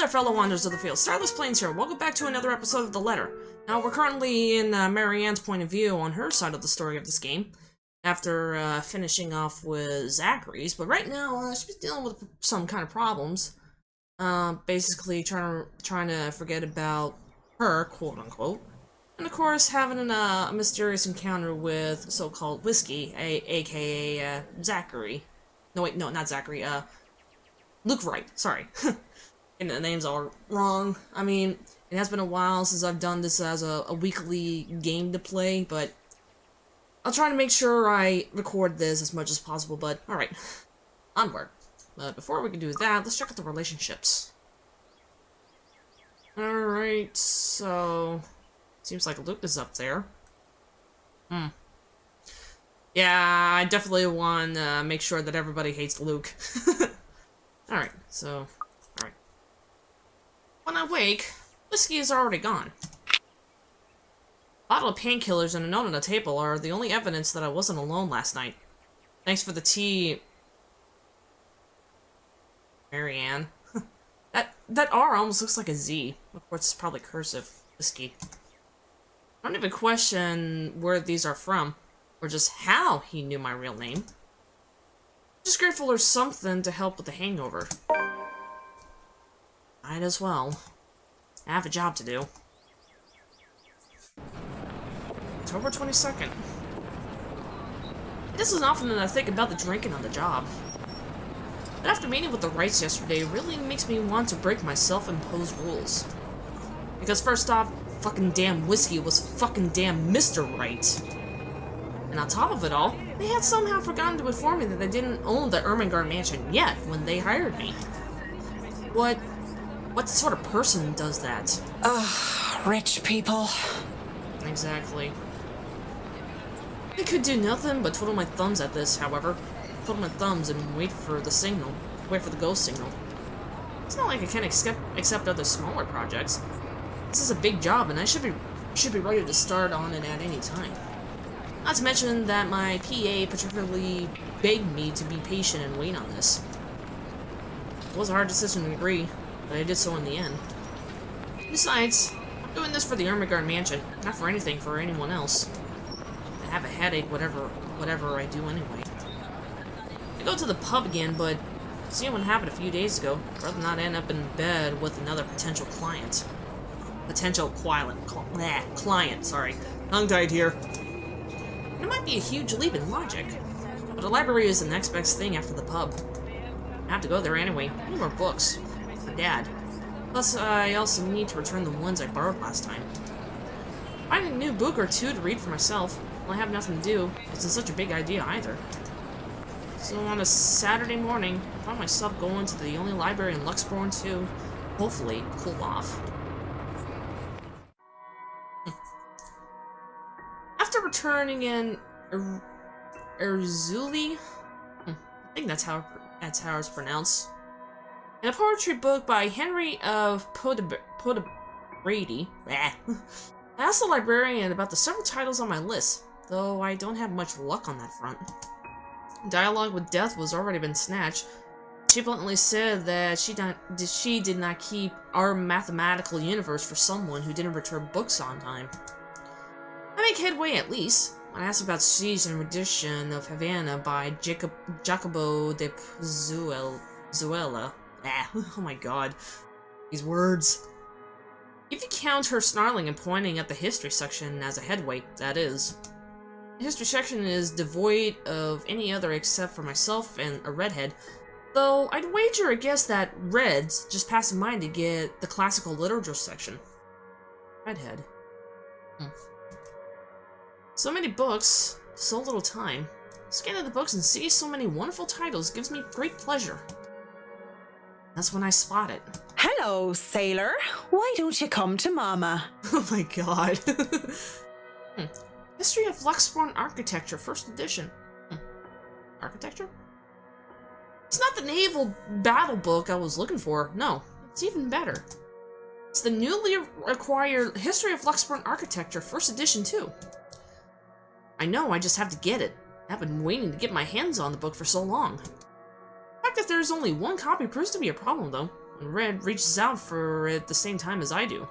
there, fellow wanderers of the field. Starless Plains here. Welcome back to another episode of The Letter. Now, we're currently in Marianne's point of view on her side of the story of this game, after finishing off with Zachary's, but right now, she's dealing with some kind of problems. Basically trying to forget about her, quote-unquote, and of course, having a mysterious encounter with so-called Whiskey, aka Zachary. No, wait, no, not Zachary, Luke Wright, sorry. Getting the names all wrong. I mean, it has been a while since I've done this as a weekly game to play, but I'll try to make sure I record this as much as possible, but alright, onward. But before we can do that, let's check out the relationships. Alright, so seems like Luke is up there. Yeah, I definitely want to make sure that everybody hates Luke. Alright, so, alright. When I wake, Whiskey is already gone. A bottle of painkillers and a note on the table are the only evidence that I wasn't alone last night. Thanks for the tea, Marianne. That R almost looks like a Z. Of course, it's probably cursive. Whiskey. I don't even question where these are from, or just how he knew my real name. Just grateful there's something to help with the hangover. Might as well. I have a job to do. October 22nd. This isn't often that I think about the drinking on the job. But after meeting with the Wrights yesterday, it really makes me want to break my self-imposed rules. Because first off, fucking damn Whiskey was fucking damn Mr. Wright. And on top of it all, they had somehow forgotten to inform me that they didn't own the Ermengarde mansion yet when they hired me. What sort of person does that? Ugh, rich people. Exactly. I could do nothing but twiddle my thumbs at this, however. Twiddle my thumbs and wait for the signal. Wait for the go signal. It's not like I can't accept other smaller projects. This is a big job, and I should be ready to start on it at any time. Not to mention that my PA particularly begged me to be patient and wait on this. It was a hard decision to agree, but I did so in the end. Besides, I'm doing this for the Ermengarde mansion, not for anything for anyone else. I have a headache whatever I do anyway. I go to the pub again, but seeing what happened a few days ago, I'd rather not end up in bed with another potential client. Client, sorry. Tongue-tied here. It might be a huge leap in logic, but a library is the next best thing after the pub. I have to go there anyway. I need more books. For Dad. Plus, I also need to return the ones I borrowed last time. Finding a new book or two to read for myself, when I have nothing to do, isn't such a big idea either. So on a Saturday morning, I found myself going to the only library in Luxbourne to, hopefully, cool off. After returning in Erzuli, I think that's how it's pronounced, in a poetry book by Henry of Podebrady, I asked the librarian about the several titles on my list, though I don't have much luck on that front. Dialogue with Death was already been snatched. She bluntly said that she did not keep our mathematical universe for someone who didn't return books on time. I make headway at least. When I asked about Siege and Rendition of Havana by Jacobo de Zuela. Oh my god. These words. If you count her snarling and pointing at the history section as a headway, that is. The history section is devoid of any other except for myself and a redhead, though I'd wager a guess that reds just pass in mind to get the classical literature section. Redhead. So many books, so little time. Scanning the books and see so many wonderful titles gives me great pleasure. That's when I spot it. Hello, sailor. Why don't you come to Mama? Oh my god. History of Luxbourne Architecture, 1st edition. Architecture? It's not the naval battle book I was looking for. No, it's even better. It's the newly acquired History of Luxbourne Architecture, 1st edition too. I know, I just have to get it. I've been waiting to get my hands on the book for so long. The fact that there's only one copy proves to be a problem, though. and Red reaches out for it at the same time as I do.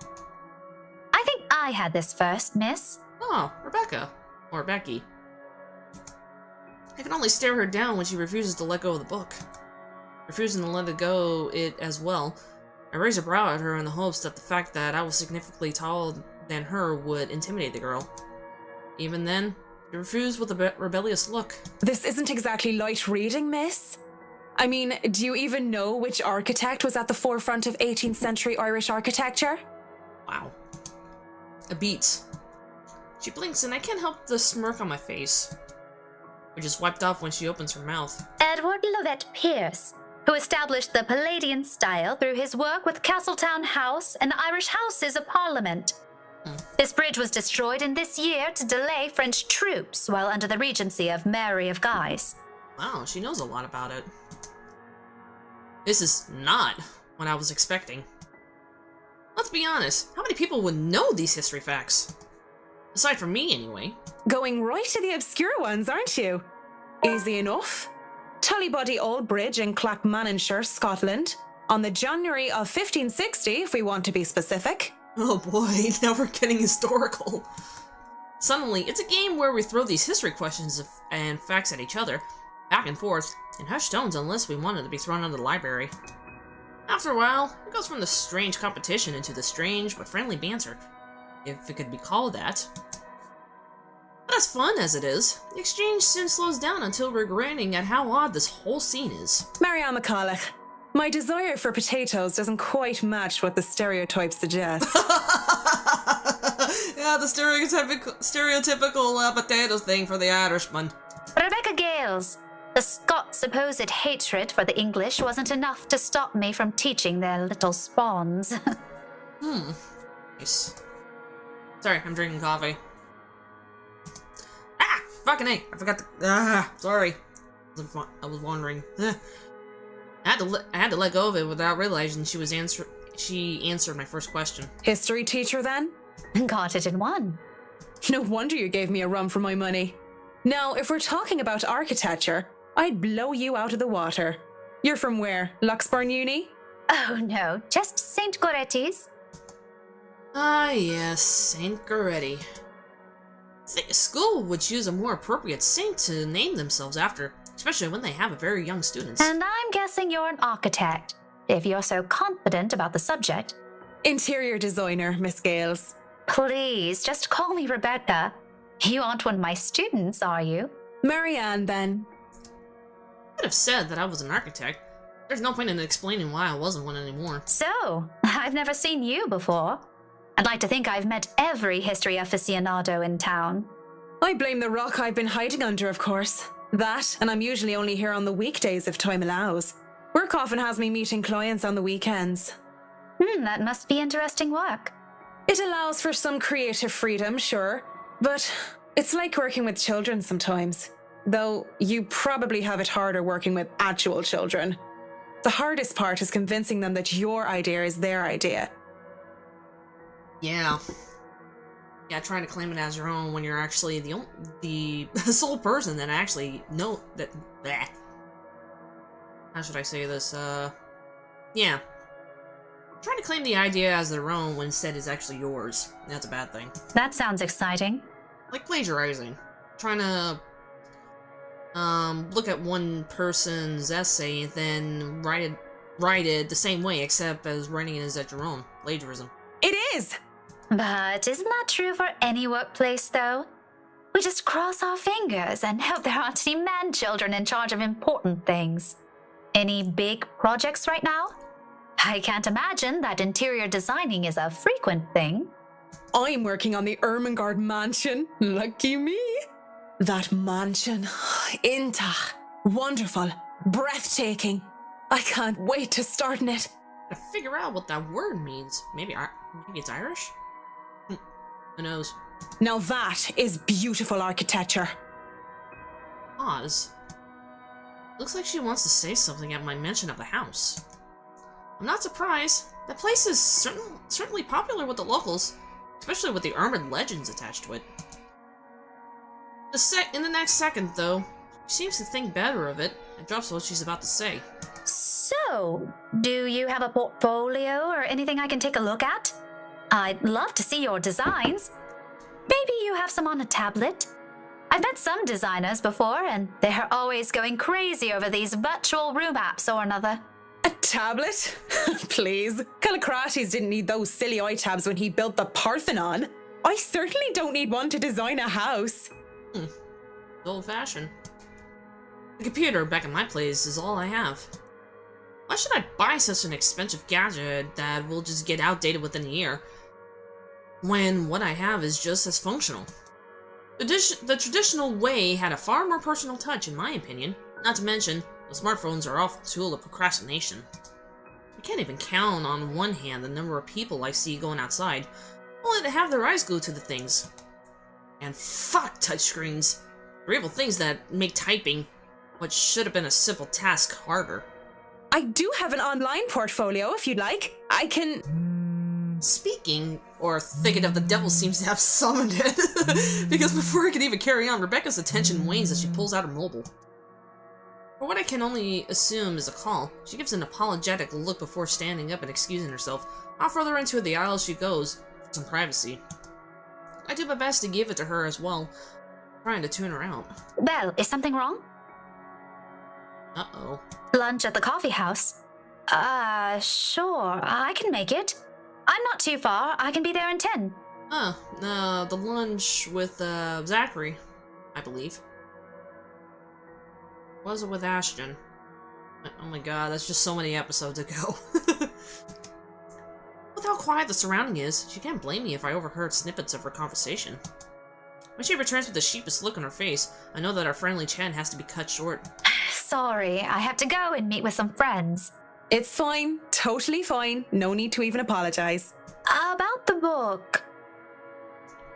I think I had this first, miss. Oh, Rebecca. Or Becky. I can only stare her down when she refuses to let go of the book. Refusing to let it go as well, I raise a brow at her in the hopes that the fact that I was significantly taller than her would intimidate the girl. Even then, she refused with a rebellious look. This isn't exactly light reading, miss. I mean, do you even know which architect was at the forefront of 18th century Irish architecture? Wow. A beat. She blinks and I can't help the smirk on my face, which is wiped off when she opens her mouth. Edward Lovett Pierce, who established the Palladian style through his work with Castletown House and the Irish Houses of Parliament. This bridge was destroyed in this year to delay French troops while under the regency of Mary of Guise. Wow, she knows a lot about it. This is not what I was expecting. Let's be honest, how many people would know these history facts? Aside from me, anyway. Going right to the obscure ones, aren't you? Easy enough. Tullybody Old Bridge in Clackmannanshire, Scotland, on the January of 1560, if we want to be specific. Oh boy, now we're getting historical. Suddenly, it's a game where we throw these history questions and facts at each other, back and forth, in hushed tones unless we wanted to be thrown out of the library. After a while, it goes from the strange competition into the strange but friendly banter, if it could be called that. But as fun as it is, the exchange soon slows down until we're grinning at how odd this whole scene is. Marianne McCulloch, my desire for potatoes doesn't quite match what the stereotypes suggest. Yeah, the stereotypical potatoes thing for the Irishman. Rebecca Gales, the Scots' supposed hatred for the English wasn't enough to stop me from teaching their little spawns. Nice. Sorry, I'm drinking coffee. Ah! Fucking A! I forgot to... sorry. I was wondering. I had to let go of it without realizing she answered my first question. History teacher, then? Got it in one. No wonder you gave me a run for my money. Now, if we're talking about architecture, I'd blow you out of the water. You're from where? Luxburn Uni? Oh no, just St. Goretti's. Ah, yes, Saint Goretti. School would choose a more appropriate saint to name themselves after, especially when they have very young students. And I'm guessing you're an architect, if you're so confident about the subject. Interior designer, Miss Gales. Please, just call me Rebecca. You aren't one of my students, are you? Marianne, then. I could have said that I was an architect. There's no point in explaining why I wasn't one anymore. So, I've never seen you before. I'd like to think I've met every history aficionado in town. I blame the rock I've been hiding under, of course. That, and I'm usually only here on the weekdays if time allows. Work often has me meeting clients on the weekends. That must be interesting work. It allows for some creative freedom, sure, but it's like working with children sometimes. Though you probably have it harder working with actual children. The hardest part is convincing them that your idea is their idea. Yeah, trying to claim it as your own when you're actually the sole person that actually know that. Bleh. How should I say this? Yeah. Trying to claim the idea as their own when instead it's actually yours. That's a bad thing. That sounds exciting. Like plagiarizing. Trying to look at one person's essay and then write it the same way, except as writing it as at your own. Plagiarism. It is! But isn't that true for any workplace, though? We just cross our fingers and hope there aren't any man-children in charge of important things. Any big projects right now? I can't imagine that interior designing is a frequent thing. I'm working on the Ermengarde mansion. Lucky me. That mansion. Intach. Wonderful. Breathtaking. I can't wait to start in it. To figure out what that word means. Maybe it's Irish? Who knows? Now that is beautiful architecture. Pause. Looks like she wants to say something at my mention of the house. I'm not surprised. That place is certainly popular with the locals, especially with the urban legends attached to it. In the next second, though, she seems to think better of it and drops what she's about to say. So, do you have a portfolio or anything I can take a look at? I'd love to see your designs. Maybe you have some on a tablet? I've met some designers before, and they're always going crazy over these virtual room apps or another. A tablet? Please. Callicrates didn't need those silly eye tabs when he built the Parthenon. I certainly don't need one to design a house. Old-fashioned. The computer back in my place is all I have. Why should I buy such an expensive gadget that will just get outdated within a year, when what I have is just as functional? The traditional way had a far more personal touch, in my opinion. Not to mention, the smartphones are an awful tool of procrastination. I can't even count on one hand the number of people I see going outside, only to have their eyes glued to the things. And fuck touchscreens. They're evil things that make typing what should have been a simple task harder. I do have an online portfolio if you'd like. I can... Speaking, or thinking of, the devil seems to have summoned it. Because before I could even carry on, Rebecca's attention wanes as she pulls out her mobile. For what I can only assume is a call, she gives an apologetic look before standing up and excusing herself. Off further into the aisle she goes, for some privacy. I do my best to give it to her as well, trying to tune her out. Well, is something wrong? Uh-oh. Lunch at the coffee house? Sure, I can make it. I'm not too far. I can be there in 10. The lunch with, Zachary, I believe. Was it with Ashton? Oh my god, that's just so many episodes ago. With how quiet the surrounding is, she can't blame me if I overheard snippets of her conversation. When she returns with the sheepish look on her face, I know that our friendly chat has to be cut short. Sorry, I have to go and meet with some friends. It's fine. Totally fine. No need to even apologize. About the book.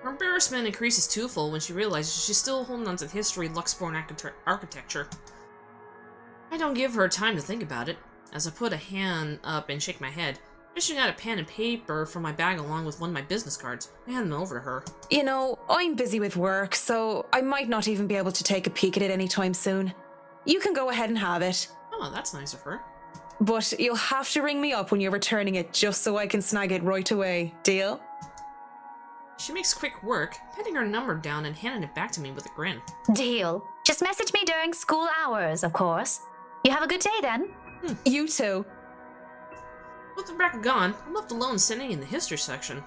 Her embarrassment increases twofold when she realizes she's still holding on to the history of Luxborn architecture. I don't give her time to think about it, as I put a hand up and shake my head, fishing out a pen and paper from my bag along with one of my business cards. I hand them over to her. You know, I'm busy with work, so I might not even be able to take a peek at it anytime soon. You can go ahead and have it. Oh, that's nice of her. But you'll have to ring me up when you're returning it just so I can snag it right away. Deal? She makes quick work, penning her number down and handing it back to me with a grin. Deal. Just message me during school hours, of course. You have a good day then. You too. With Rebecca gone, I'm left alone sitting in the history section.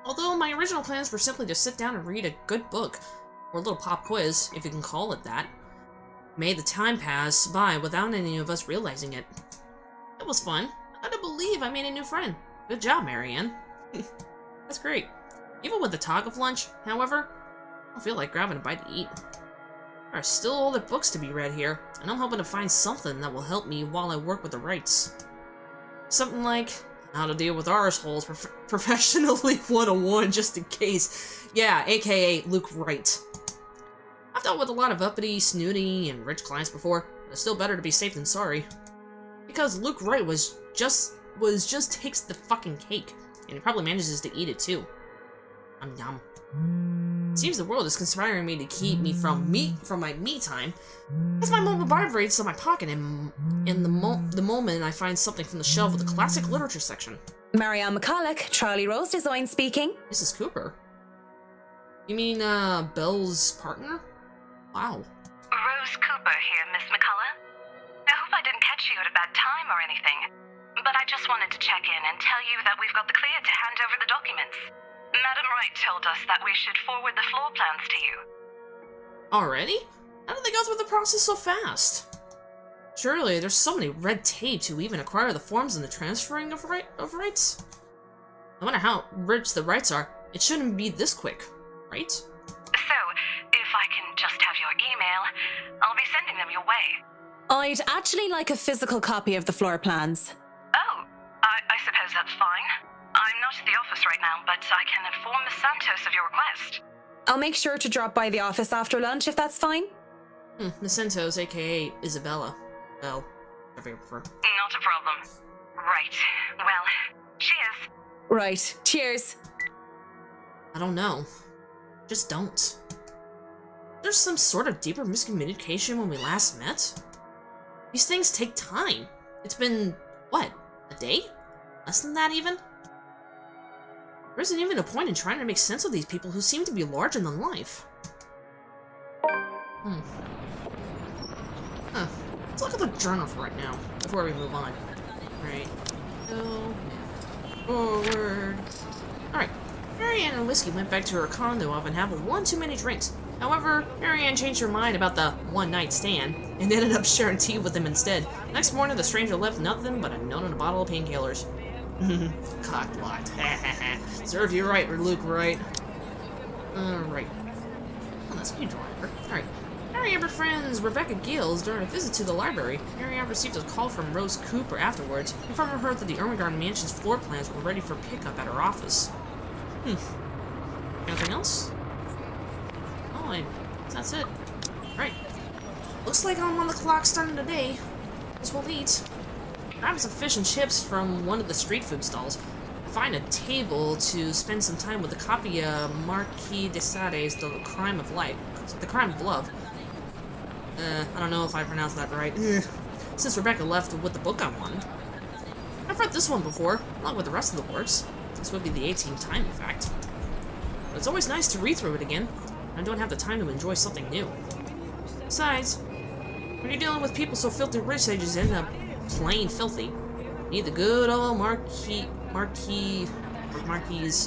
Although my original plans were simply to sit down and read a good book, or a little pop quiz, if you can call it that, made the time pass by without any of us realizing it. It was fun. I don't believe I made a new friend. Good job, Marianne. That's great. Even with the talk of lunch, however, I don't feel like grabbing a bite to eat. There are still all the books to be read here, and I'm hoping to find something that will help me while I work with the rights. Something like how to deal with arseholes professionally 101, just in case. Yeah, aka Luke Wright. I've dealt with a lot of uppity, snooty, and rich clients before, but it's still better to be safe than sorry. Because Luke Wright just takes the fucking cake, and he probably manages to eat it too. I'm dumb. It seems the world is conspiring me to keep me from my me time, as my mobile vibrates on my pocket and in the moment I find something from the shelf of the classic literature section. Marianne McCulloch, Charlie Rose Design speaking. Mrs. Cooper? You mean, Belle's partner? Wow. Rose Cooper here, Miss McCullough. I hope I didn't catch you at a bad time or anything, but I just wanted to check in and tell you that we've got the clear to hand over the documents. Madam Wright told us that we should forward the floor plans to you. Already? How did they go through the process so fast? Surely there's so many red tape to even acquire the forms and the transferring of rights? No matter how rich the rights are, it shouldn't be this quick, right? So, if I can just have your email, I'll be sending them your way. I'd actually like a physical copy of the floor plans. Oh, I suppose that's fine. I'm not at the office right now, but I can inform Miss Santos of your request. I'll make sure to drop by the office after lunch if that's fine. Miss Santos, aka Isabella. Belle, whatever you prefer. Not a problem. Right. Well, cheers. Right. Cheers. I don't know. Just don't. There's some sort of deeper miscommunication when we last met? These things take time. It's been, what, a day? Less than that, even? There isn't even a point in trying to make sense of these people who seem to be larger than life. Huh. Let's look at the journal for right now, before we move on. Alright. Go forward. Alright. Marianne and Whiskey went back to her condo after having one too many drinks. However, Marianne changed her mind about the one-night stand, and ended up sharing tea with him instead. Next morning, the stranger left nothing but a note and a bottle of painkillers. Cockblocked. Serve you right, Luke, right? Alright. Oh, that's a new driver. Alright. Marianne and her friends Rebecca Gills during a visit to the library. Marianne received a call from Rose Cooper afterwards, informing her that the Ermengarde Mansion's floor plans were ready for pickup at her office. Anything else? Oh, that's it. Right. Looks like I'm on the clock starting today. Guess we'll eat. Grab some fish and chips from one of the street food stalls. Find a table to spend some time with a copy of Marquis de Sade's The Crime of Love. I don't know if I pronounced that right. Since Rebecca left with the book I wanted. I've read this one before, along with the rest of the works. This would be the 18th time, in fact. But it's always nice to read through it again. I don't have the time to enjoy something new. Besides, when you're dealing with people so filthy rich they just end up plain filthy, you need the good old Marquis'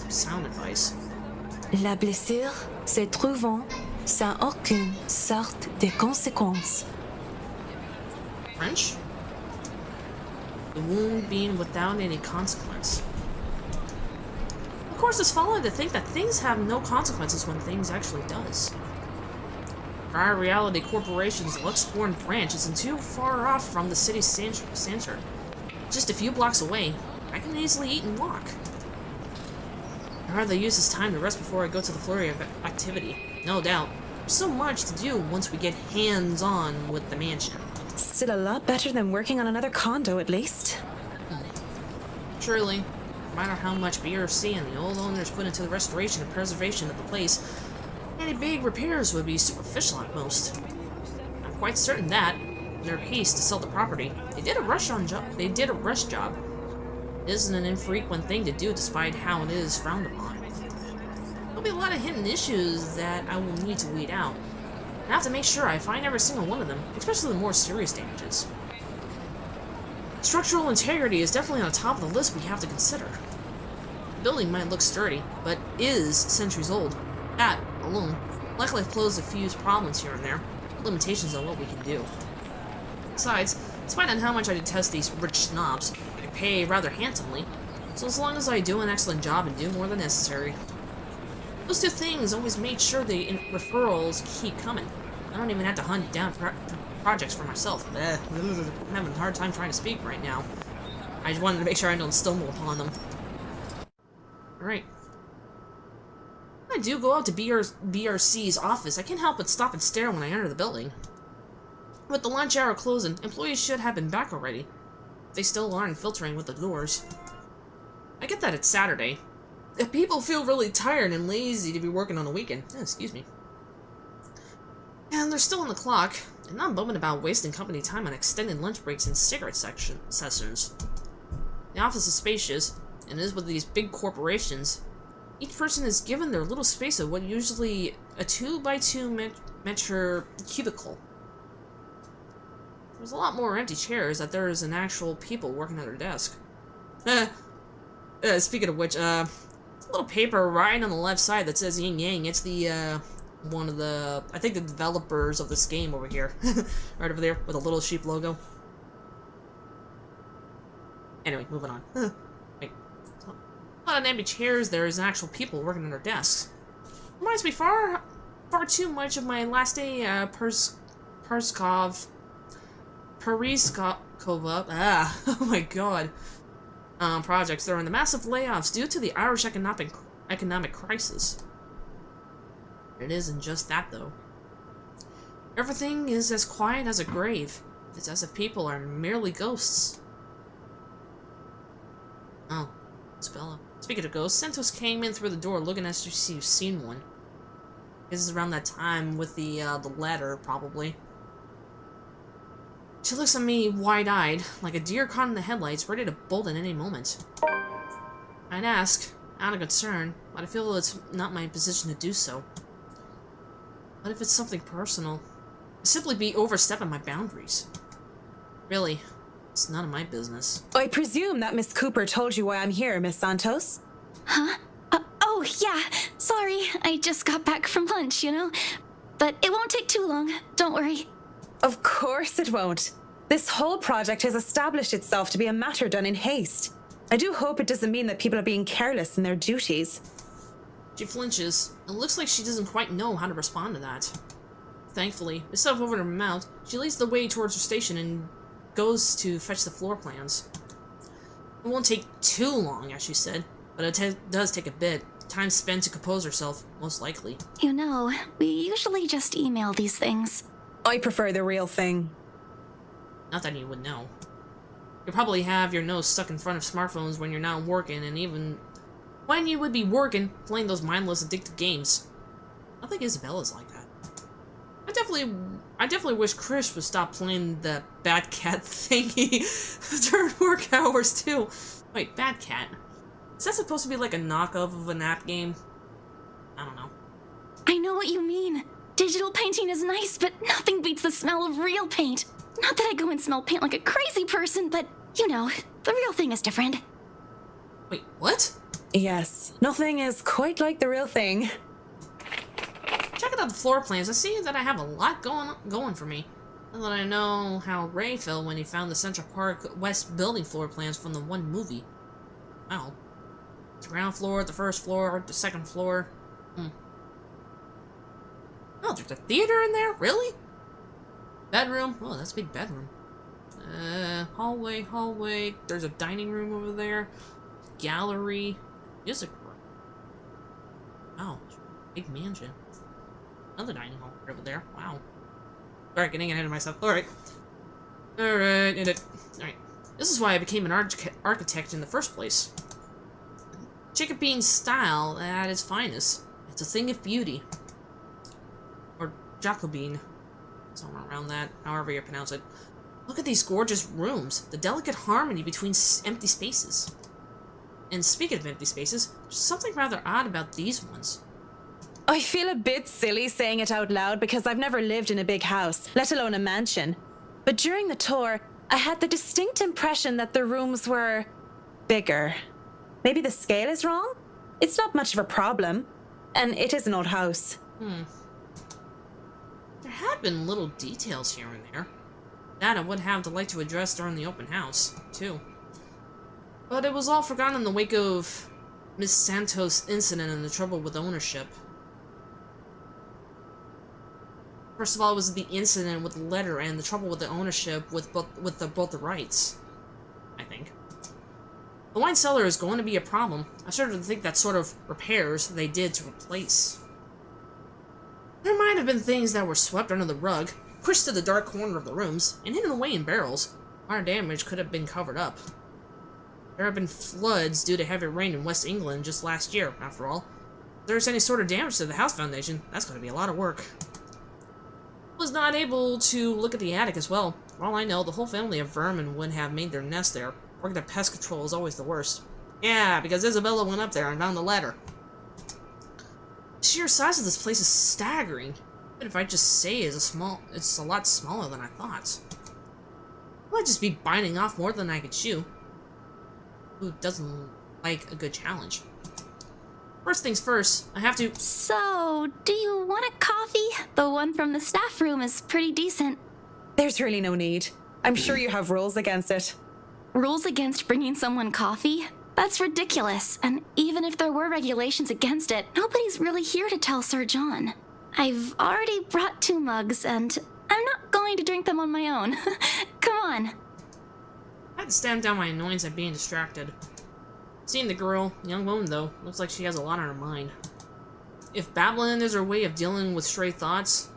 sound advice. La blessure se trouvant sans aucune sorte de conséquence. French? The wound being without any consequence. Of course, it's following to think that things have no consequences when things actually does. Prior reality corporation's Luxborn branch isn't too far off from the city's center. Just a few blocks away, I can easily eat and walk. I'd rather use this time to rest before I go to the flurry of activity. No doubt. There's so much to do once we get hands-on with the mansion. Still a lot better than working on another condo, at least. Truly, no matter how much BRC and the old owners put into the restoration and preservation of the place, any big repairs would be superficial at most. I'm quite certain that, in their haste to sell the property, they did a rush job. It isn't an infrequent thing to do despite how it is frowned upon. There'll be a lot of hidden issues that I will need to weed out. I have to make sure I find every single one of them, especially the more serious damages. Structural integrity is definitely on the top of the list we have to consider. The building might look sturdy, but is centuries old. That, alone, likely pose a few problems here and there, limitations on what we can do. Besides, despite on how much I detest these rich snobs, I pay rather handsomely, so as long as I do an excellent job and do more than necessary. Those two things always made sure the referrals keep coming. I don't even have to hunt down projects for myself. I'm having a hard time trying to speak right now. I just wanted to make sure I don't stumble upon them. Alright. When I do go out to BRC's office, I can't help but stop and stare when I enter the building. With the lunch hour closing, employees should have been back already. They still aren't filtering with the doors. I get that it's Saturday. If people feel really tired and lazy to be working on a weekend. Excuse me. And they're still on the clock, and not bumming about wasting company time on extended lunch breaks and cigarette sessions. The office is spacious, and as with these big corporations, each person is given their little space of what usually a 2x2 meter cubicle. There's a lot more empty chairs that there is an actual people working at their desk. Speaking of which, a little paper right on the left side that says Yin Yang. It's the, one of the, I think the developers of this game over here. Right over there, with a little sheep logo. Anyway, moving on. Wait. A lot of empty chairs, there is actual people working on their desks. Reminds me far too much of my last day, Pariskova, oh my god, projects during the massive layoffs due to the Irish economic crisis. It isn't just that, though. Everything is as quiet as a grave. It's as if people are merely ghosts. Oh, it's Bella. Speaking of ghosts, Santos came in through the door looking as if you've seen one. This is around that time with the ladder, probably. She looks at me wide-eyed, like a deer caught in the headlights, ready to bolt at any moment. I'd ask, out of concern, but I feel it's not my position to do so. What if it's something personal? I'd simply be overstepping my boundaries. Really, it's none of my business. I presume that Miss Cooper told you why I'm here, Miss Santos? Huh? Oh, yeah. Sorry, I just got back from lunch, you know? But it won't take too long. Don't worry. Of course it won't. This whole project has established itself to be a matter done in haste. I do hope it doesn't mean that people are being careless in their duties. She flinches. It looks like she doesn't quite know how to respond to that. Thankfully, with stuff over her mouth, she leads the way towards her station and goes to fetch the floor plans. It won't take too long, as she said, but it does take a bit. Time spent to compose herself, most likely. You know, we usually just email these things. I prefer the real thing. Not that you would know. You probably have your nose stuck in front of smartphones when you're not working, and even when you would be working, playing those mindless, addictive games. I think Isabella's like that. I definitely wish Krish would stop playing the Bad Cat thingy during work hours too. Wait, Bad Cat? Is that supposed to be like a knockoff of an app game? I don't know. I know what you mean. Digital painting is nice, but nothing beats the smell of real paint. Not that I go and smell paint like a crazy person, but, you know, the real thing is different. Wait, what? Yes, nothing is quite like the real thing. Checking out the floor plans, I see that I have a lot going for me. Now that I know how Ray felt when he found the Central Park West building floor plans from the one movie. Wow. The ground floor, the first floor, the second floor. Oh, there's a theater in there? Really? Bedroom? Oh, that's a big bedroom. Hallway. There's a dining room over there. Gallery. Music room. Wow. Big mansion. Another dining hall over there. Wow. Alright, getting ahead of myself. Alright. Alright. This is why I became an architect in the first place. Jacobean style at its finest. It's a thing of beauty. Or Jacobine. Somewhere around that, however you pronounce it. Look at these gorgeous rooms. The delicate harmony between empty spaces. And speaking of empty spaces, there's something rather odd about these ones. I feel a bit silly saying it out loud because I've never lived in a big house, let alone a mansion. But during the tour, I had the distinct impression that the rooms were bigger. Maybe the scale is wrong? It's not much of a problem. And it is an old house. There have been little details here and there. That I would have liked to address during the open house, too. But it was all forgotten in the wake of Miss Santos' incident and the trouble with ownership. First of all, it was the incident with the letter and the trouble with the ownership with both the rights, I think. The wine cellar is going to be a problem. I started to think that sort of repairs they did to replace. There might have been things that were swept under the rug, pushed to the dark corner of the rooms, and hidden away in barrels. Minor damage could have been covered up. There have been floods due to heavy rain in West England just last year, after all. If there's any sort of damage to the house foundation, that's going to be a lot of work. I was not able to look at the attic as well. For all I know, the whole family of vermin would have made their nest there. Working at pest control is always the worst. Yeah, because Isabella went up there and found the ladder. The sheer size of this place is staggering. But if I just say it's a lot smaller than I thought. I might just be biting off more than I could chew. Who doesn't like a good challenge? First things first, I have to... So, do you want a coffee? The one from the staff room is pretty decent. There's really no need. I'm sure you have rules against it. Rules against bringing someone coffee? That's ridiculous. And even if there were regulations against it, nobody's really here to tell Sir John. I've already brought 2 mugs, and I'm not going to drink them on my own. Come on. I had to stamp down my annoyance at being distracted. Seeing the girl, young woman though, looks like she has a lot on her mind. If babbling is her way of dealing with stray thoughts,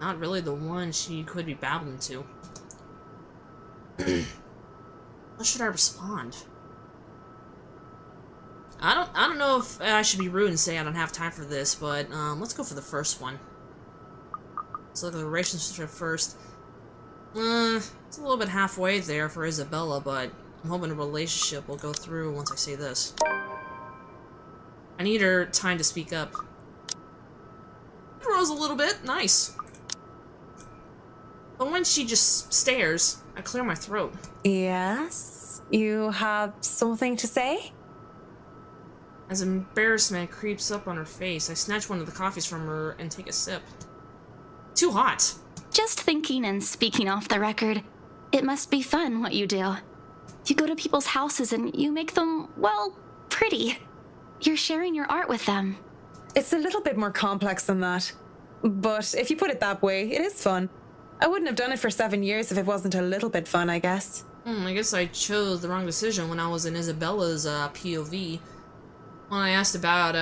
not really the one she could be babbling to. How should I respond? I don't know if I should be rude and say I don't have time for this, but let's go for the first one. Let's look at the relationship first. It's a little bit halfway there for Isabella, but I'm hoping a relationship will go through once I say this. I need her time to speak up. It rose a little bit, nice. But when she just stares, I clear my throat. Yes? You have something to say? As embarrassment creeps up on her face, I snatch one of the coffees from her and take a sip. Too hot. Just thinking and speaking off the record, it must be fun what you do. You go to people's houses and you make them, well, pretty. You're sharing your art with them. It's a little bit more complex than that. But if you put it that way, it is fun. I wouldn't have done it for 7 years if it wasn't a little bit fun, I guess. I guess I chose the wrong decision when I was in Isabella's POV. When I asked about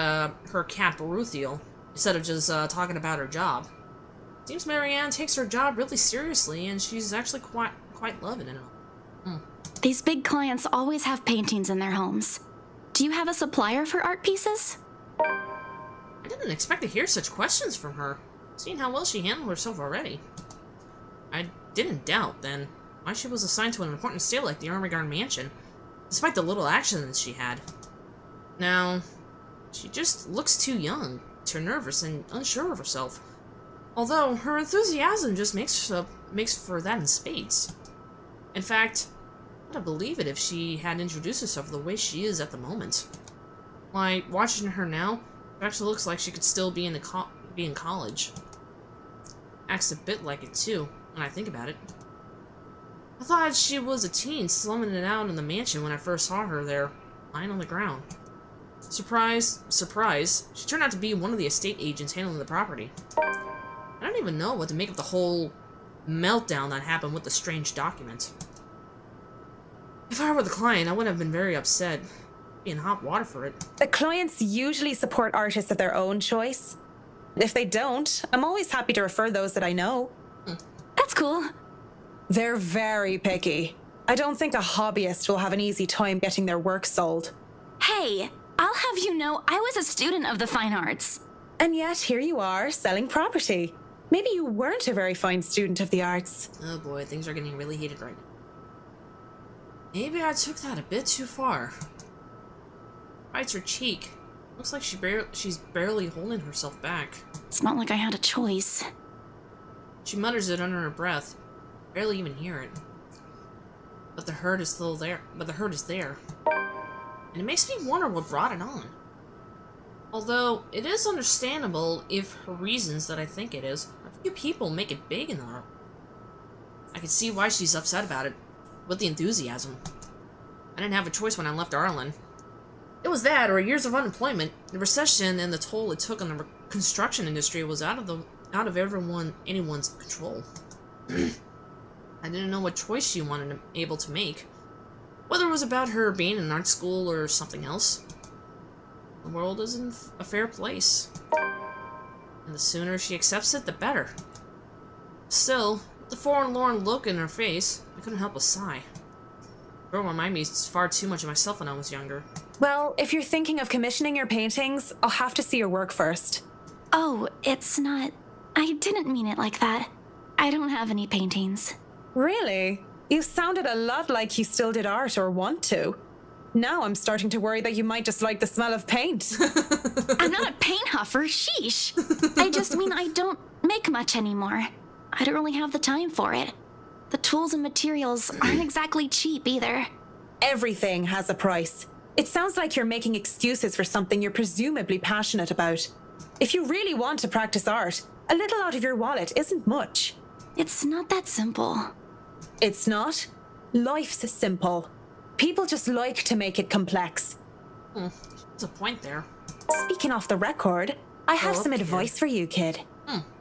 her cat Baruthiel, instead of just talking about her job. Seems Marianne takes her job really seriously, and she's actually quite loving it. These big clients always have paintings in their homes. Do you have a supplier for art pieces? I didn't expect to hear such questions from her, seeing how well she handled herself already. I didn't doubt, then, why she was assigned to an important sale like the Armagard Mansion, despite the little accidents she had. Now, she just looks too young, too nervous, and unsure of herself. Although, her enthusiasm just makes for that in spades. In fact, I'd believe it if she had introduced herself the way she is at the moment. Why, watching her now, it actually looks like she could still be in college. Acts a bit like it too, when I think about it. I thought she was a teen slumming it out in the mansion when I first saw her there, lying on the ground. Surprise, surprise, she turned out to be one of the estate agents handling the property. I don't even know what to make of the whole meltdown that happened with the strange document. If I were the client, I would have been very upset. Be in hot water for it. The clients usually support artists of their own choice. If they don't, I'm always happy to refer those that I know. That's cool. They're very picky. I don't think a hobbyist will have an easy time getting their work sold. Hey, I'll have you know I was a student of the fine arts. And yet, here you are, selling property. Maybe you weren't a very fine student of the arts. Oh boy, things are getting really heated right now. Maybe I took that a bit too far. Bites her cheek. Looks like she's barely holding herself back. It's not like I had a choice. She mutters it under her breath. Barely even hear it. But the hurt is still there. And it makes me wonder what brought it on. Although, it is understandable if her reasons that I think it is. A few people make it big in her. I can see why she's upset about it. With the enthusiasm. I didn't have a choice when I left Arlen. It was that, or years of unemployment, the recession, and the toll it took on the construction industry was out of anyone's control. I didn't know what choice she wanted able to make. Whether it was about her being in art school or something else. The world isn't a fair place. And the sooner she accepts it, the better. Still, with the forlorn look in her face, I couldn't help but sigh. The girl reminded me far too much of myself when I was younger. Well, if you're thinking of commissioning your paintings, I'll have to see your work first. Oh, it's not... I didn't mean it like that. I don't have any paintings. Really? You sounded a lot like you still did art or want to. Now I'm starting to worry that you might just like the smell of paint. I'm not a paint huffer, sheesh. I just mean I don't make much anymore. I don't really have the time for it. The tools and materials aren't exactly cheap either. Everything has a price. It sounds like you're making excuses for something you're presumably passionate about. If you really want to practice art, a little out of your wallet isn't much. It's not that simple. It's not? Life's simple. People just like to make it complex. There's a point there. Speaking off the record, I have Grow up, some kid. advice for you, kid.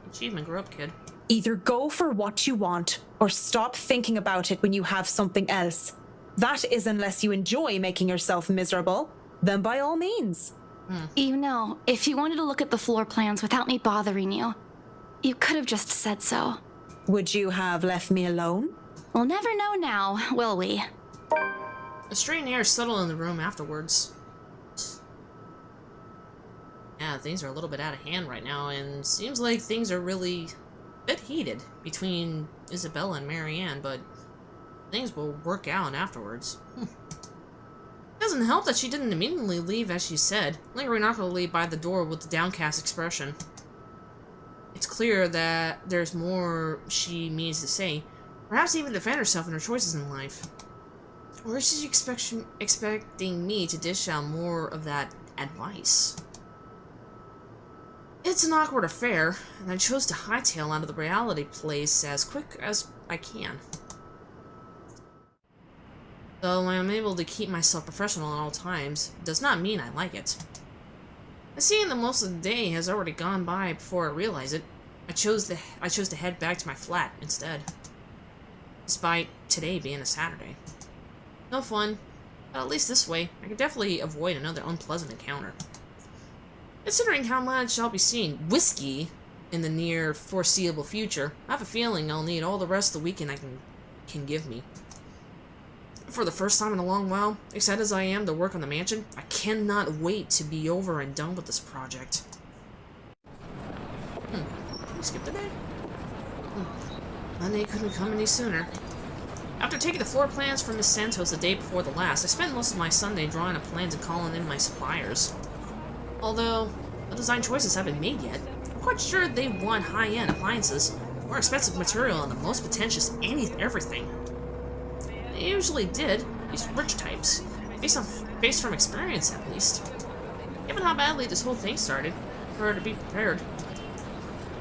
Achievement, grow up, kid. Either go for what you want, or stop thinking about it when you have something else. That is unless you enjoy making yourself miserable, then by all means. You know, if you wanted to look at the floor plans without me bothering you, you could have just said so. Would you have left me alone? We'll never know now, will we? A strained air settled in the room afterwards. Yeah, things are a little bit out of hand right now, and seems like things are really a bit heated between Isabella and Marianne, but things will work out afterwards. It doesn't help that she didn't immediately leave as she said, lingering awkwardly by the door with a downcast expression. It's clear that there's more she means to say, perhaps even defend herself in her choices in life. Or is she expecting me to dish out more of that advice? It's an awkward affair, and I chose to hightail out of the reality place as quick as I can. Though I am able to keep myself professional at all times, does not mean I like it. And seeing that most of the day has already gone by before I realize it, I chose to head back to my flat instead. Despite today being a Saturday. No fun, but at least this way, I can definitely avoid another unpleasant encounter. Considering how much I'll be seeing whiskey in the near foreseeable future, I have a feeling I'll need all the rest of the weekend I can give me. For the first time in a long while, excited as I am to work on the mansion, I cannot wait to be over and done with this project. Can we skip the day? Monday couldn't come any sooner. After taking the floor plans from Miss Santos the day before the last, I spent most of my Sunday drawing up plans and calling in my suppliers. Although, no design choices haven't been made yet, I'm quite sure they want high-end appliances, more expensive material, and the most pretentious everything. They usually did, these rich types, based from experience at least. Given how badly this whole thing started, in order to be prepared,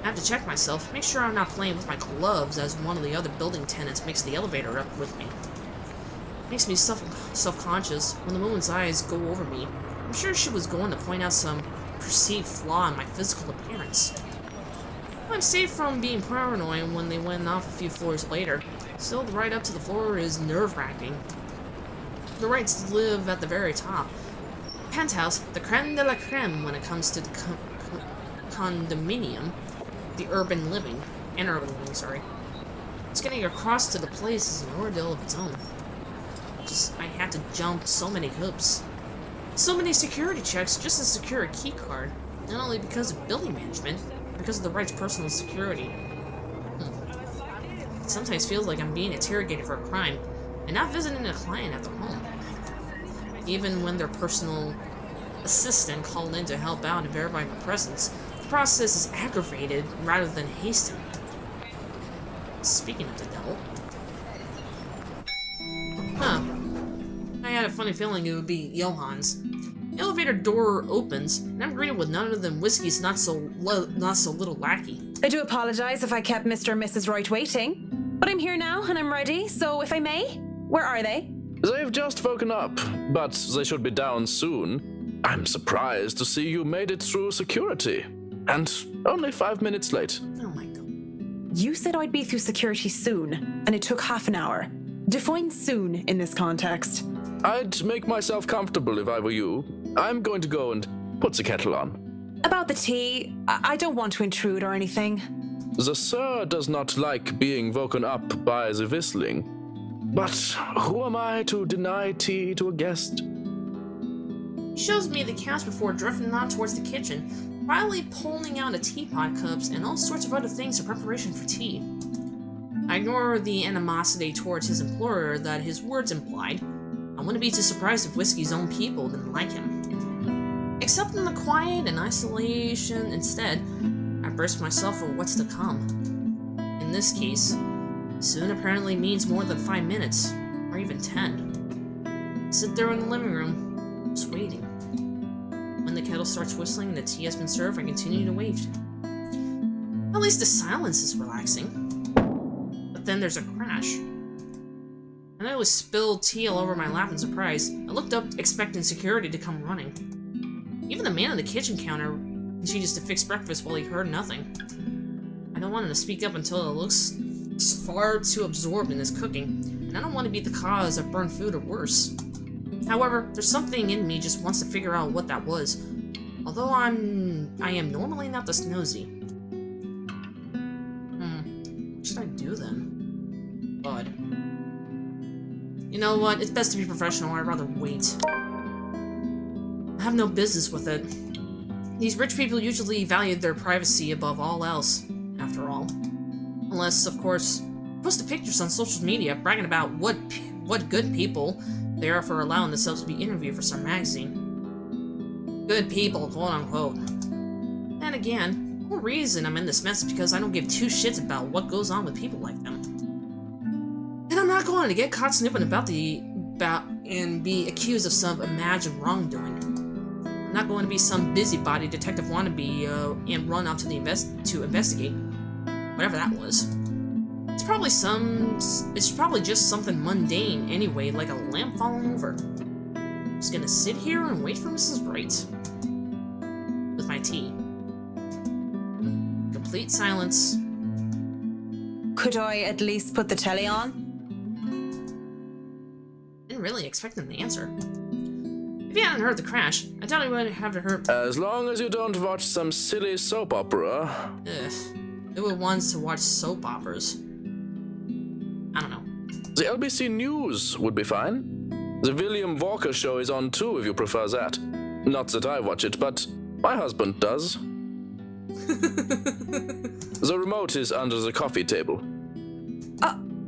I have to check myself, make sure I'm not playing with my gloves as one of the other building tenants makes the elevator up with me. It makes me self-conscious when the woman's eyes go over me. I'm sure she was going to point out some perceived flaw in my physical appearance. I'm safe from being paranoid when they went off a few floors later. Still, the ride up to the floor is nerve-wracking. The rights live at the very top. Penthouse, the creme de la creme when it comes to the condominium. The urban living, sorry. Just getting across to the place is an ordeal of its own. I had to jump so many hoops. So many security checks just to secure a key card. Not only because of building management, but because of the right's personal security. It sometimes feels like I'm being interrogated for a crime, and not visiting a client at their home. Even when their personal assistant called in to help out and verify my presence, the process is aggravated rather than hastened. Speaking of the devil. I had a funny feeling it would be Johann's. The elevator door opens, and I'm greeted with none other than Whiskey's not so little lackey. I do apologize if I kept Mr. and Mrs. Wright waiting, but I'm here now and I'm ready, so if I may, where are they? They've just woken up, but they should be down soon. I'm surprised to see you made it through security. And only 5 minutes late. Oh my god. You said I'd be through security soon, and it took half an hour. Define soon in this context. I'd make myself comfortable if I were you. I'm going to go and put the kettle on. About the tea, I don't want to intrude or anything. The sir does not like being woken up by the whistling. But who am I to deny tea to a guest? He shows me the couch before drifting on towards the kitchen, finally pulling out a teapot, cups, and all sorts of other things in preparation for tea. I ignore the animosity towards his employer that his words implied. I wouldn't be too surprised if Whiskey's own people didn't like him. Accepting the quiet and isolation instead, I brace myself for what's to come. In this case, soon apparently means more than 5 minutes, or even 10. I sit there in the living room, just waiting. When the kettle starts whistling and the tea has been served, I continue to wait. At least the silence is relaxing. But then there's a crash. I nearly spilled tea all over my lap in surprise. I looked up, expecting security to come running. Even the man at the kitchen counter continues to fix breakfast while he heard nothing. I don't want him to speak up until it looks far too absorbed in his cooking, and I don't want to be the cause of burnt food or worse. However, there's something in me just wants to figure out what that was, although I am normally not this nosy. What should I do then? Bud. You know what? It's best to be professional. I'd rather wait. I have no business with it. These rich people usually value their privacy above all else, after all. Unless, of course, posted pictures on social media bragging about what good people they are for allowing themselves to be interviewed for some magazine. Good people, quote unquote. And again, the whole reason I'm in this mess is because I don't give two shits about what goes on with people like them. And I'm not going to get caught snooping about and be accused of some imagined wrongdoing. I'm not going to be some busybody detective wannabe and run off to investigate whatever that was. It's probably just something mundane anyway, like a lamp falling over. I'm just gonna sit here and wait for Mrs. Wright with my tea. Complete silence. Could I at least put the telly on? Didn't really expect them to answer. If you hadn't heard the crash, I doubt I would have heard. As long as you don't watch some silly soap opera. Ugh. Who wants to watch soap operas? I don't know. The LBC News would be fine. The William Walker Show is on too, if you prefer that. Not that I watch it, but my husband does. The remote is under the coffee table.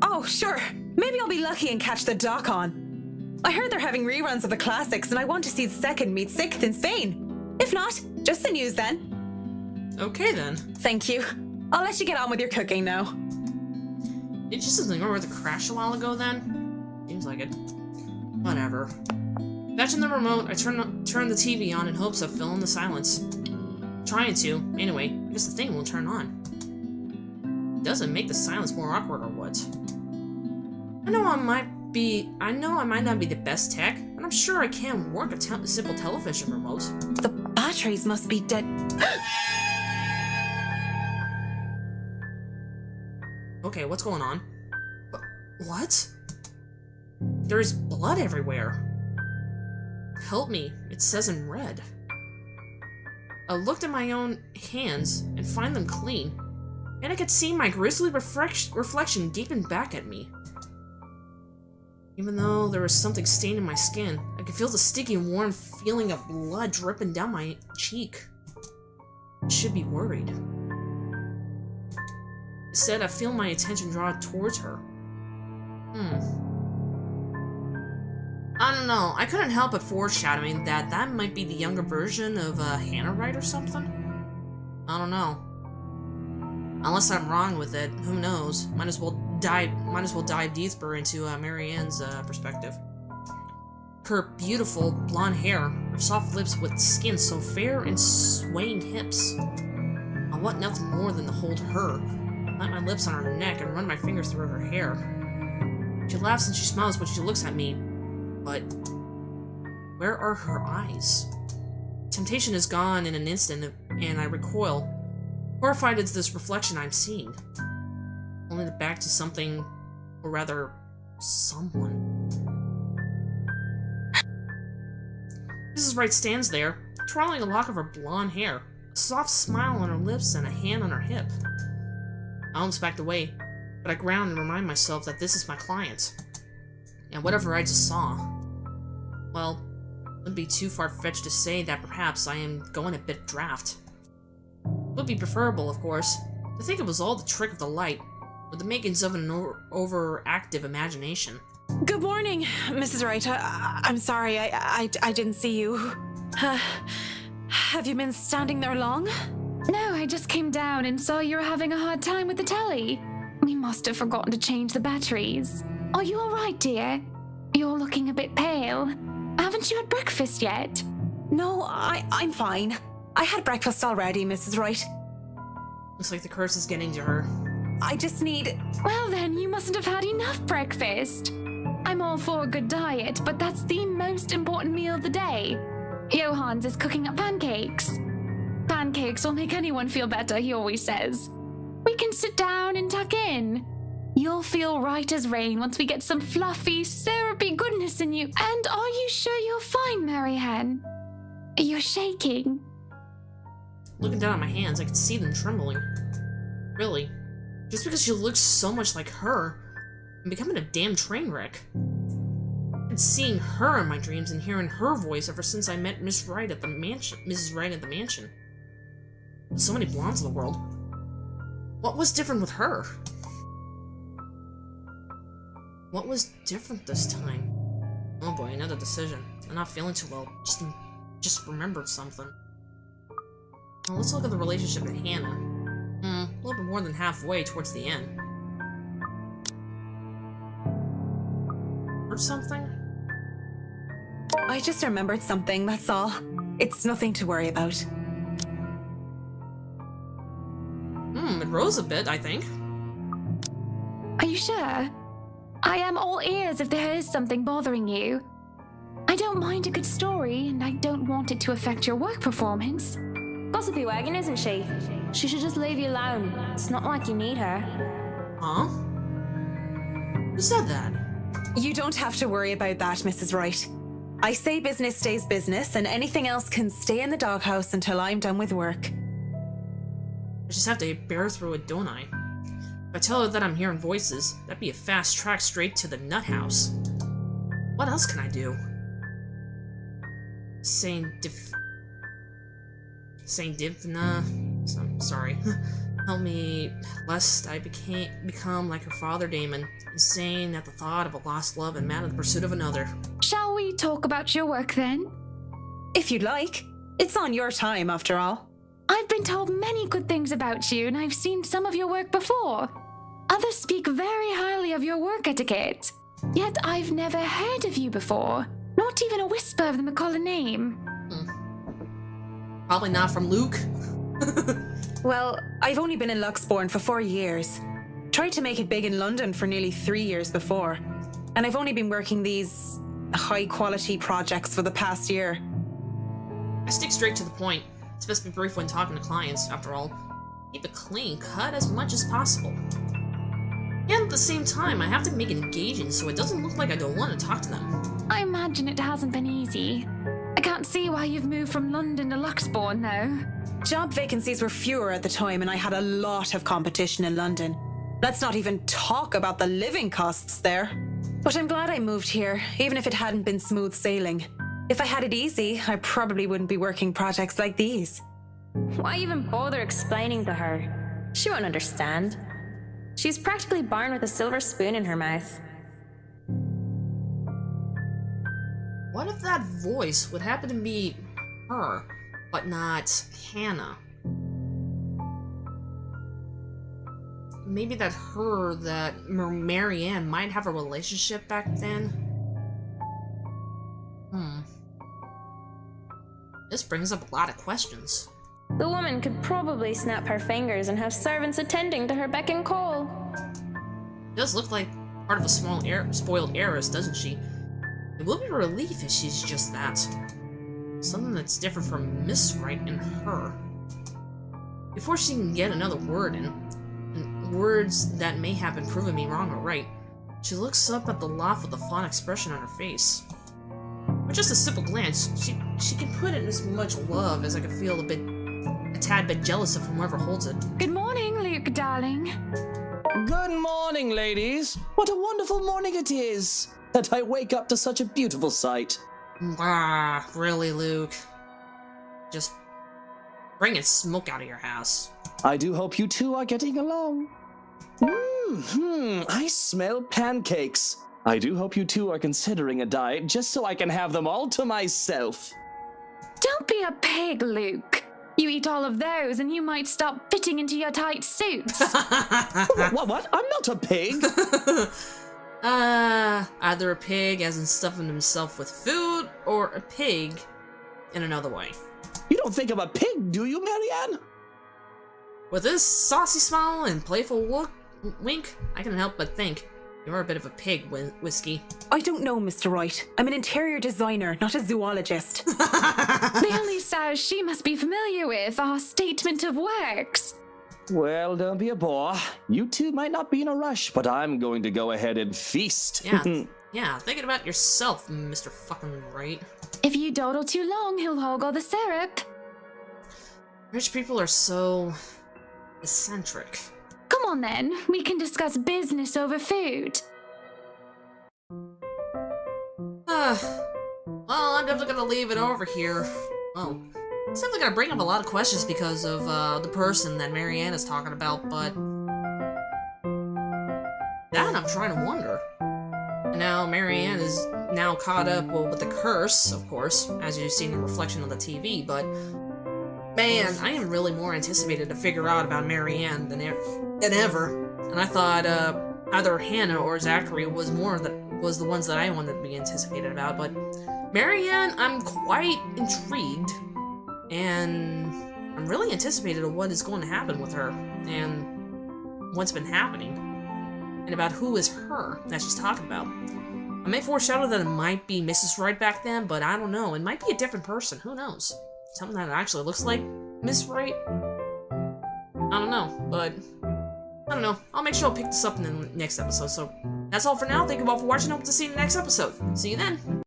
Oh, sure. Maybe I'll be lucky and catch the doc on. I heard they're having reruns of the classics, and I want to see the second meet sixth in Spain. If not, just the news then. Okay then. Thank you. I'll let you get on with your cooking now. Did you just ignore the crash a while ago then? Seems like it. Whatever. Fetching the remote, I turn the TV on in hopes of filling the silence. Trying to, anyway, because the thing won't turn on. Doesn't make the silence more awkward or what? I know I might not be the best tech, but I'm sure I can work a simple television remote. The batteries must be dead. Okay, what's going on? What? There's blood everywhere. Help me, it says in red. I looked at my own hands and find them clean, and I could see my grisly reflection gaping back at me. Even though there was something staining my skin, I could feel the sticky, warm feeling of blood dripping down my cheek. I should be worried. Instead, I feel my attention draw towards her. I don't know, I couldn't help but foreshadowing that might be the younger version of Hannah Wright or something? I don't know. Unless I'm wrong with it, who knows? Might as well dive deeper into Marianne's perspective. Her beautiful blonde hair, her soft lips with skin so fair and swaying hips. I want nothing more than to hold her, plant my lips on her neck and run my fingers through her hair. She laughs and she smiles when she looks at me, but where are her eyes? Temptation is gone in an instant, and I recoil, horrified at this reflection I'm seeing. Only to back to something, or rather, someone. Mrs. Wright stands there, twirling a lock of her blonde hair, a soft smile on her lips and a hand on her hip. I almost backed away, but I ground and remind myself that this is my client. And whatever I just saw, well, it wouldn't be too far-fetched to say that perhaps I am going a bit draft. It would be preferable, of course, to think it was all the trick of the light, with the makings of an overactive imagination. Good morning, Mrs. Wright. I'm sorry, I didn't see you. Have you been standing there long? No, I just came down and saw you were having a hard time with the telly. We must have forgotten to change the batteries. Are you all right, dear? You're looking a bit pale. Haven't you had breakfast yet? No, I'm fine. I had breakfast already, Mrs. Wright. Looks like the curse is getting to her. I just need... Well then, you mustn't have had enough breakfast. I'm all for a good diet, but that's the most important meal of the day. Johans is cooking up pancakes. Pancakes will make anyone feel better, he always says. We can sit down and tuck in. You'll feel right as rain once we get some fluffy, syrupy goodness in you. And are you sure you're fine, Marianne? You're shaking. Looking down at my hands, I could see them trembling. Really? Just because she looks so much like her, I'm becoming a damn train wreck. I've been seeing her in my dreams and hearing her voice ever since I met Mrs. Wright at the mansion. With so many blondes in the world. What was different with her? What was different this time? Oh boy, another decision. I'm not feeling too well. Just remembered something. Well, let's look at the relationship with Hannah. A little bit more than halfway towards the end. Or something? I just remembered something, that's all. It's nothing to worry about. It rose a bit, I think. Are you sure? I am all ears if there is something bothering you. I don't mind a good story, and I don't want it to affect your work performance. Gossipy wagon, isn't she? She should just leave you alone. It's not like you need her. Huh? Who said that? You don't have to worry about that, Mrs. Wright. I say business stays business, and anything else can stay in the doghouse until I'm done with work. I just have to bear through it, don't I? If I tell her that I'm hearing voices, that'd be a fast track straight to the nut house. What else can I do? Saint Divna, sorry. Help me, lest I become like her father Damon, insane at the thought of a lost love and mad at the pursuit of another. Shall we talk about your work then? If you'd like. It's on your time, after all. I've been told many good things about you, and I've seen some of your work before. Others speak very highly of your work etiquette. Yet I've never heard of you before. Not even a whisper of the McCullough name. Probably not from Luke. Well, I've only been in Luxbourne for 4 years. Tried to make it big in London for nearly 3 years before. And I've only been working these high-quality projects for the past year. I stick straight to the point. It's best to be brief when talking to clients, after all. Keep it clean cut as much as possible. And at the same time, I have to make it engaging so it doesn't look like I don't want to talk to them. I imagine it hasn't been easy. I can't see why you've moved from London to Luxbourne, though. Job vacancies were fewer at the time, and I had a lot of competition in London. Let's not even talk about the living costs there. But I'm glad I moved here, even if it hadn't been smooth sailing. If I had it easy, I probably wouldn't be working projects like these. Why even bother explaining to her? She won't understand. She's practically born with a silver spoon in her mouth. What if that voice would happen to be her, but not Hannah? Maybe that her that Marianne might have a relationship back then? This brings up a lot of questions. The woman could probably snap her fingers and have servants attending to her beck and call. She does look like part of a spoiled heiress, doesn't she? It will be a relief if she's just that. Something that's different from Miss Wright and her. Before she can get another word in, and words that may have been proven me wrong or right, she looks up at the loft with a fond expression on her face. With just a simple glance, she can put in as much love as I can feel a tad bit jealous of whoever holds it. Good morning, Luke, darling. Good morning, ladies. What a wonderful morning it is, that I wake up to such a beautiful sight. Ah, really, Luke? Just bringing smoke out of your house. I do hope you two are getting along. I smell pancakes. I do hope you two are considering a diet just so I can have them all to myself. Don't be a pig, Luke. You eat all of those and you might stop fitting into your tight suits. What? I'm not a pig. Either a pig as in stuffing himself with food, or a pig in another way. You don't think I'm a pig, do you, Marianne? With this saucy smile and playful wink, I can't help but think you're a bit of a pig, Whiskey. I don't know, Mr. Wright. I'm an interior designer, not a zoologist. The only styles she must be familiar with are statement of works. Well, don't be a bore. You two might not be in a rush, but I'm going to go ahead and feast. Yeah, thinking about yourself, Mr. fucking Wright. If you dawdle too long, he'll hog all the syrup. Rich people are so eccentric. Come on then, we can discuss business over food. Well, I'm definitely gonna leave it over here. Oh, it's definitely gonna bring up a lot of questions because of the person that Marianne is talking about, but that I'm trying to wonder. And now Marianne is now caught up, well, with the curse, of course, as you've seen in reflection on the TV, but man, I am really more anticipated to figure out about Marianne than ever. And I thought either Hannah or Zachary was the ones that I wanted to be anticipated about, but Marianne, I'm quite intrigued, and I'm really anticipated of what is going to happen with her, and what's been happening, and about who is her that she's talking about. I may foreshadow that it might be Mrs. Wright back then, but I don't know. It might be a different person. Who knows? Something that actually looks like Miss Wright? I don't know, but I don't know. I'll make sure I'll pick this up in the next episode. So that's all for now. Thank you all for watching. I hope to see you in the next episode. See you then.